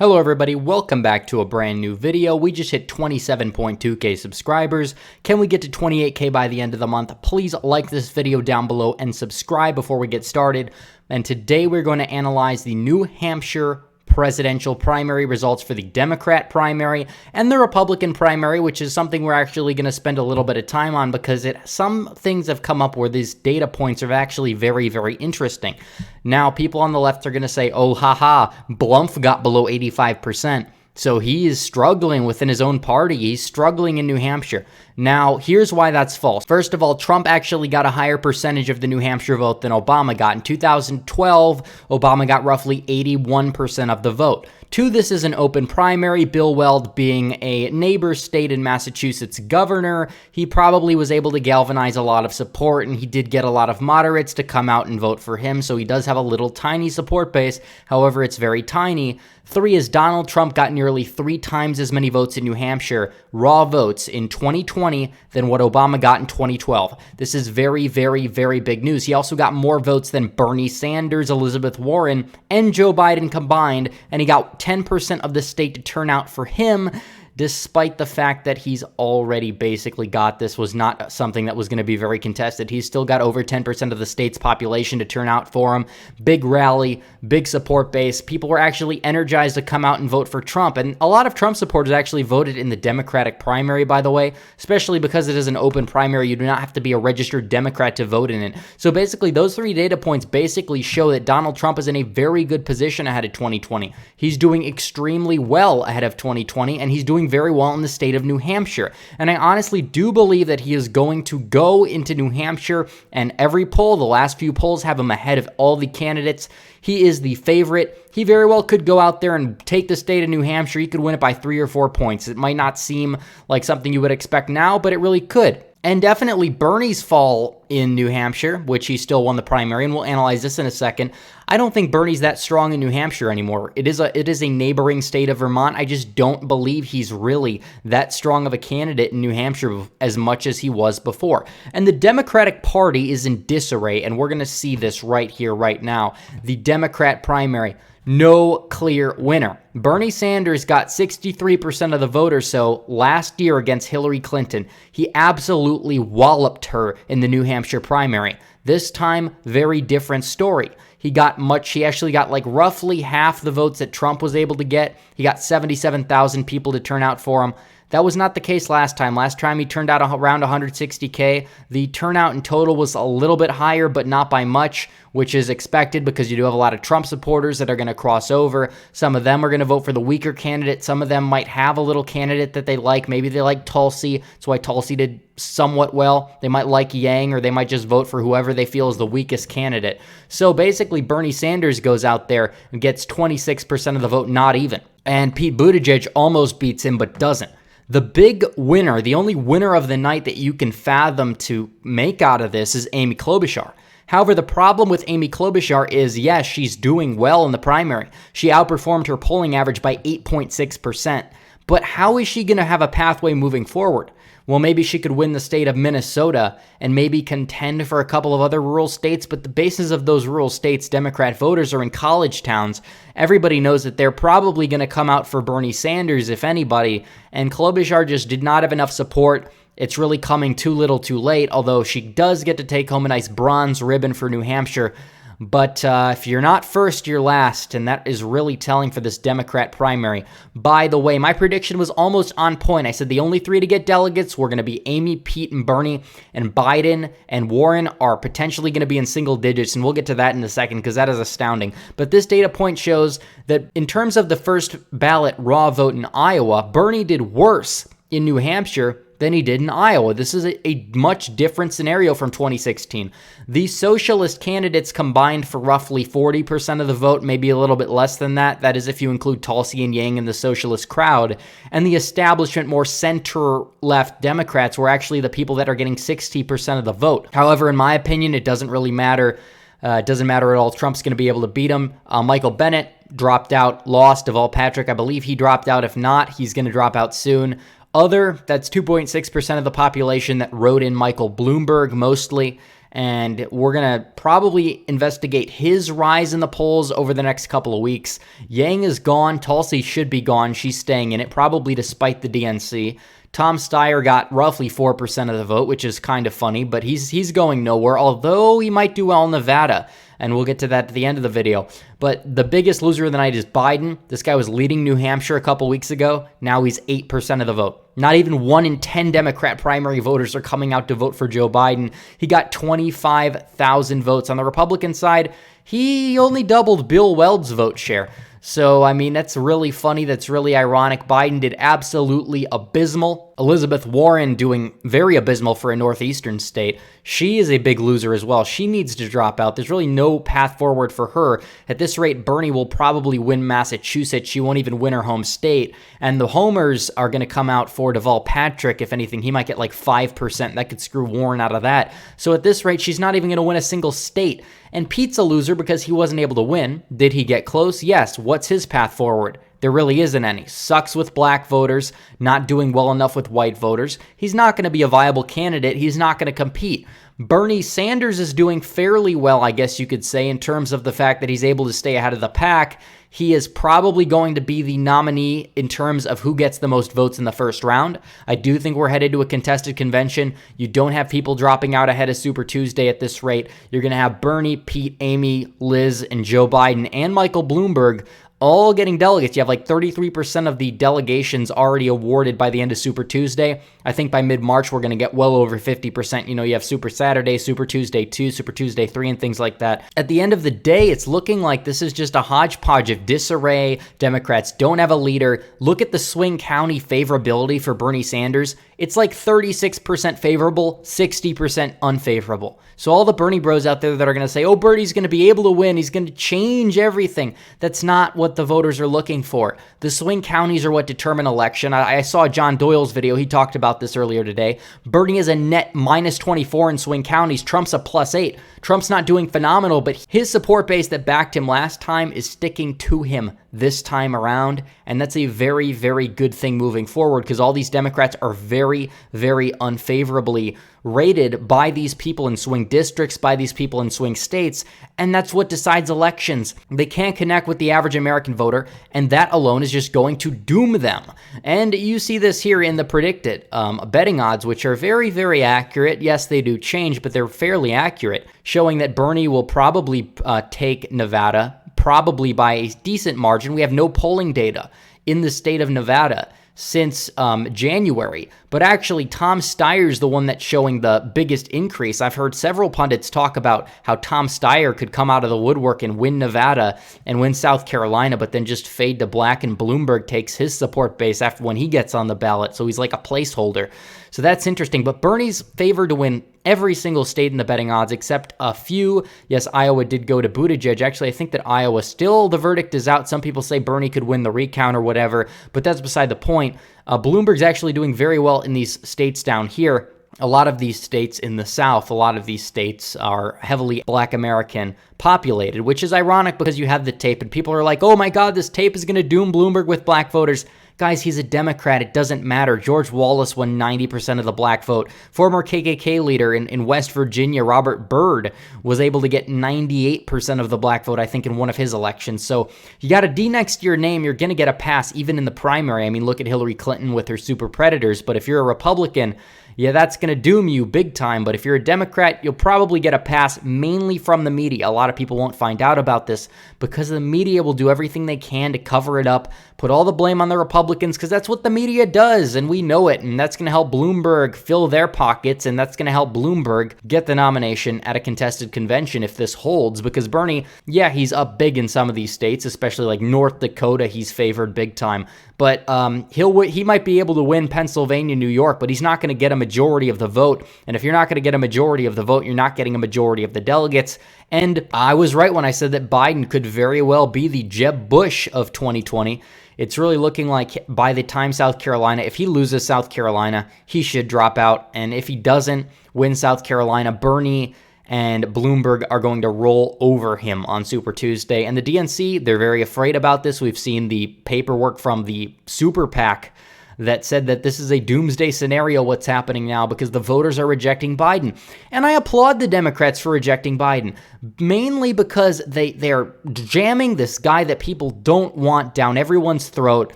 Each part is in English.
Hello everybody, welcome back to a brand new video. We just hit 27.2k subscribers. Can we get to 28k by the end of the month? Please like this video down below and subscribe before we get started. And today we're going to analyze the New Hampshire presidential primary results for the Democrat primary and the Republican primary, which is something we're actually going to spend a little bit of time on because some things have come up where these data points are actually very, very interesting. Now, people on the left are going to say, oh, haha, Blumph got below 85%. So he is struggling within his own party. He's struggling in New Hampshire. Now, here's why that's false. First of all, Trump actually got a higher percentage of the New Hampshire vote than Obama got. In 2012, Obama got roughly 81% of the vote. This is an open primary. Bill Weld, being a neighbor state in Massachusetts governor, he probably was able to galvanize a lot of support, and he did get a lot of moderates to come out and vote for him, so he does have a little tiny support base. However, it's very tiny. 3 is Donald Trump got nearly 3 times as many votes in New Hampshire, raw votes, in 2020 than what Obama got in 2012. This is very, very, very big news. He also got more votes than Bernie Sanders, Elizabeth Warren, and Joe Biden combined, and he got 10% of the state to turn out for him, despite the fact that he's already basically got this was not something that was going to be very contested. He's still got over 10% of the state's population to turn out for him. Big rally, big support base. People were actually energized to come out and vote for Trump. And a lot of Trump supporters actually voted in the Democratic primary, by the way, especially because it is an open primary. You do not have to be a registered Democrat to vote in it. So basically, those 3 data points basically show that Donald Trump is in a very good position ahead of 2020. He's doing extremely well ahead of 2020, and he's doing very well in the state of New Hampshire. And I honestly do believe that he is going to go into New Hampshire, and every poll, the last few polls, have him ahead of all the candidates. He is the favorite. He very well could go out there and take the state of New Hampshire. He could win it by 3 or 4 points. It might not seem like something you would expect now, but it really could. And definitely Bernie's fall in New Hampshire, which he still won the primary, and we'll analyze this in a second. I don't think Bernie's that strong in New Hampshire anymore. It is a neighboring state of Vermont. I just don't believe he's really that strong of a candidate in New Hampshire as much as he was before. And the Democratic Party is in disarray, and we're going to see this right here, right now. The Democrat primary. No clear winner. Bernie Sanders got 63% of the vote or so last year against Hillary Clinton. He absolutely walloped her in the New Hampshire primary. This time, very different story. He actually got like roughly half the votes that Trump was able to get. He got 77,000 people to turn out for him. That was not the case last time. Last time he turned out around 160K. The turnout in total was a little bit higher, but not by much, which is expected because you do have a lot of Trump supporters that are going to cross over. Some of them are going to vote for the weaker candidate. Some of them might have a little candidate that they like. Maybe they like Tulsi. That's why Tulsi did somewhat well. They might like Yang, or they might just vote for whoever they feel is the weakest candidate. So basically, Bernie Sanders goes out there and gets 26% of the vote, not even. And Pete Buttigieg almost beats him, but doesn't. The big winner, the only winner of the night that you can fathom to make out of this is Amy Klobuchar. However, the problem with Amy Klobuchar is, yes, she's doing well in the primary. She outperformed her polling average by 8.6%. But how is she going to have a pathway moving forward? Well, maybe she could win the state of Minnesota and maybe contend for a couple of other rural states, but the basis of those rural states, Democrat voters, are in college towns. Everybody knows that they're probably going to come out for Bernie Sanders, if anybody, and Klobuchar just did not have enough support. It's really coming too little too late, although she does get to take home a nice bronze ribbon for New Hampshire. But if you're not first, you're last, and that is really telling for this Democrat primary. By the way, my prediction was almost on point. I said the only 3 to get delegates were going to be Amy, Pete, and Bernie, and Biden and Warren are potentially going to be in single digits, and we'll get to that in a second because that is astounding. But this data point shows that in terms of the first ballot raw vote in Iowa, Bernie did worse in New Hampshire than he did in Iowa. This is a much different scenario from 2016. The socialist candidates combined for roughly 40% of the vote, maybe a little bit less than that. That is if you include Tulsi and Yang in the socialist crowd. And the establishment, more center-left Democrats were actually the people that are getting 60% of the vote. However, in my opinion, it doesn't really matter. It doesn't matter at all. Trump's going to be able to beat him. Michael Bennet dropped out, lost. Deval Patrick, I believe he dropped out. If not, he's going to drop out soon. That's 2.6% of the population that wrote in Michael Bloomberg mostly. and we're going to probably investigate his rise in the polls over the next couple of weeks. Yang is gone. Tulsi should be gone. She's staying in it, probably despite the DNC. Tom Steyer got roughly 4% of the vote, which is kind of funny, but he's going nowhere, although he might do well in Nevada, and we'll get to that at the end of the video. But the biggest loser of the night is Biden. This guy was leading New Hampshire a couple weeks ago. Now he's 8% of the vote. Not even 1 in 10 Democrat primary voters are coming out to vote for Joe Biden. He got 25,000 votes. On the Republican side, he only doubled Bill Weld's vote share. So, I mean, that's really funny. That's really ironic. Biden did absolutely abysmal. Elizabeth Warren doing very abysmal for a northeastern state. She is a big loser as well. She needs to drop out. There's really no path forward for her. At this rate, Bernie will probably win Massachusetts. She won't even win her home state. And the homers are going to come out for Deval Patrick. If anything, he might get like 5%. That could screw Warren out of that. So at this rate, she's not even going to win a single state. And Pete's a loser because he wasn't able to win. Did he get close? Yes. What's his path forward? There really isn't any. Sucks with black voters, not doing well enough with white voters. He's not going to be a viable candidate. He's not going to compete. Bernie Sanders is doing fairly well, I guess you could say, in terms of the fact that he's able to stay ahead of the pack. He is probably going to be the nominee in terms of who gets the most votes in the first round. I do think we're headed to a contested convention. You don't have people dropping out ahead of Super Tuesday at this rate. You're going to have Bernie, Pete, Amy, Liz, and Joe Biden, and Michael Bloomberg all getting delegates. You have like 33% of the delegations already awarded by the end of Super Tuesday. I think by mid-March, we're going to get well over 50%. You know, you have Super Saturday, Super Tuesday 2, Super Tuesday 3, and things like that. At the end of the day, it's looking like this is just a hodgepodge of disarray. Democrats don't have a leader. Look at the swing county favorability for Bernie Sanders. It's like 36% favorable, 60% unfavorable. So all the Bernie bros out there that are going to say, oh, Bernie's going to be able to win, he's going to change everything. That's not what the voters are looking for. The swing counties are what determine election. I saw John Doyle's video. He talked about this earlier today. Bernie is a net minus 24 in swing counties. Trump's a plus 8. Trump's not doing phenomenal, but his support base that backed him last time is sticking to him this time around. And that's a very, very good thing moving forward because all these Democrats are very, very unfavorably rated by these people in swing districts, by these people in swing states, and that's what decides elections. They can't connect with the average American voter, and that alone is just going to doom them. And you see this here in the predicted betting odds, which are very, very accurate. Yes, they do change, but they're fairly accurate, showing that Bernie will probably take Nevada, probably by a decent margin. We have no polling data in the state of Nevada since January, but actually Tom Steyer's the one that's showing the biggest increase. I've heard several pundits talk about how Tom Steyer could come out of the woodwork and win Nevada and win South Carolina, but then just fade to black, and Bloomberg takes his support base after when he gets on the ballot, so he's like a placeholder. So that's interesting, but Bernie's favored to win every single state in the betting odds except a few. Yes, Iowa did go to Buttigieg. Actually, I think that Iowa still, the verdict is out. Some people say Bernie could win the recount or whatever, but that's beside the point. Bloomberg's actually doing very well in these states down here. A lot of these states in the South, a lot of these states are heavily Black American populated, which is ironic because you have the tape and people are like, oh my God, this tape is going to doom Bloomberg with black voters. Guys, he's a Democrat. It doesn't matter. George Wallace won 90% of the black vote. Former KKK leader in West Virginia, Robert Byrd, was able to get 98% of the black vote, I think, in one of his elections. So you got a D next to your name, you're going to get a pass even in the primary. I mean, look at Hillary Clinton with her super predators. But if you're a Republican, yeah, that's going to doom you big time. But if you're a Democrat, you'll probably get a pass mainly from the media. A lot of people won't find out about this because the media will do everything they can to cover it up, put all the blame on the Republicans because that's what the media does, and we know it. And that's going to help Bloomberg fill their pockets, and that's going to help Bloomberg get the nomination at a contested convention if this holds. Because Bernie, yeah, he's up big in some of these states, especially like North Dakota, he's favored big time. But he might be able to win Pennsylvania, New York, but he's not going to get a majority of the vote. And if you're not going to get a majority of the vote, you're not getting a majority of the delegates. And I was right when I said that Biden could very well be the Jeb Bush of 2020. It's really looking like by the time South Carolina, if he loses South Carolina, he should drop out. And if he doesn't win South Carolina, Bernie and Bloomberg are going to roll over him on Super Tuesday. And the DNC, they're very afraid about this. We've seen the paperwork from the Super PAC that said that this is a doomsday scenario what's happening now because the voters are rejecting Biden. And I applaud the Democrats for rejecting Biden, mainly because they're jamming this guy that people don't want down everyone's throat.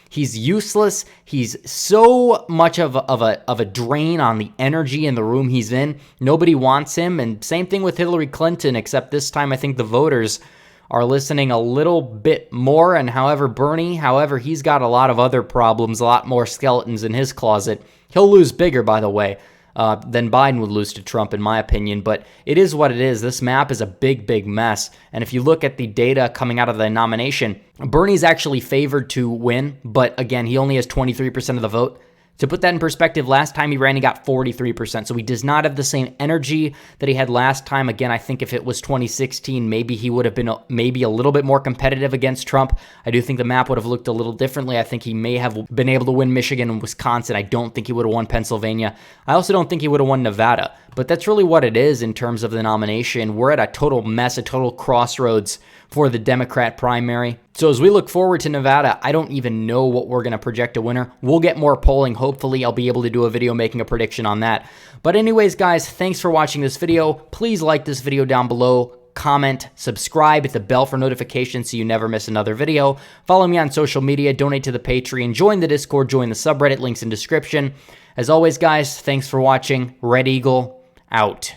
He's useless. He's so much of a drain on the energy in the room he's in. Nobody wants him. And same thing with Hillary Clinton, except this time I think the voters are listening a little bit more. And however, he's got a lot of other problems, a lot more skeletons in his closet. He'll lose bigger, by the way, than Biden would lose to Trump, in my opinion. But it is what it is. This map is a big, big mess. And if you look at the data coming out of the nomination, Bernie's actually favored to win. But again, he only has 23% of the vote. To put that in perspective, last time he ran, he got 43%. So he does not have the same energy that he had last time. Again, I think if it was 2016, maybe he would have been maybe a little bit more competitive against Trump. I do think the map would have looked a little differently. I think he may have been able to win Michigan and Wisconsin. I don't think he would have won Pennsylvania. I also don't think he would have won Nevada. But that's really what it is in terms of the nomination. We're at a total mess, a total crossroads for the Democrat primary. So as we look forward to Nevada, I don't even know what we're going to project a winner. We'll get more polling. Hopefully, I'll be able to do a video making a prediction on that. But anyways, guys, thanks for watching this video. Please like this video down below. Comment, subscribe, hit the bell for notifications so you never miss another video. Follow me on social media, donate to the Patreon, join the Discord, join the subreddit, links in description. As always, guys, thanks for watching. Red Eagle, out.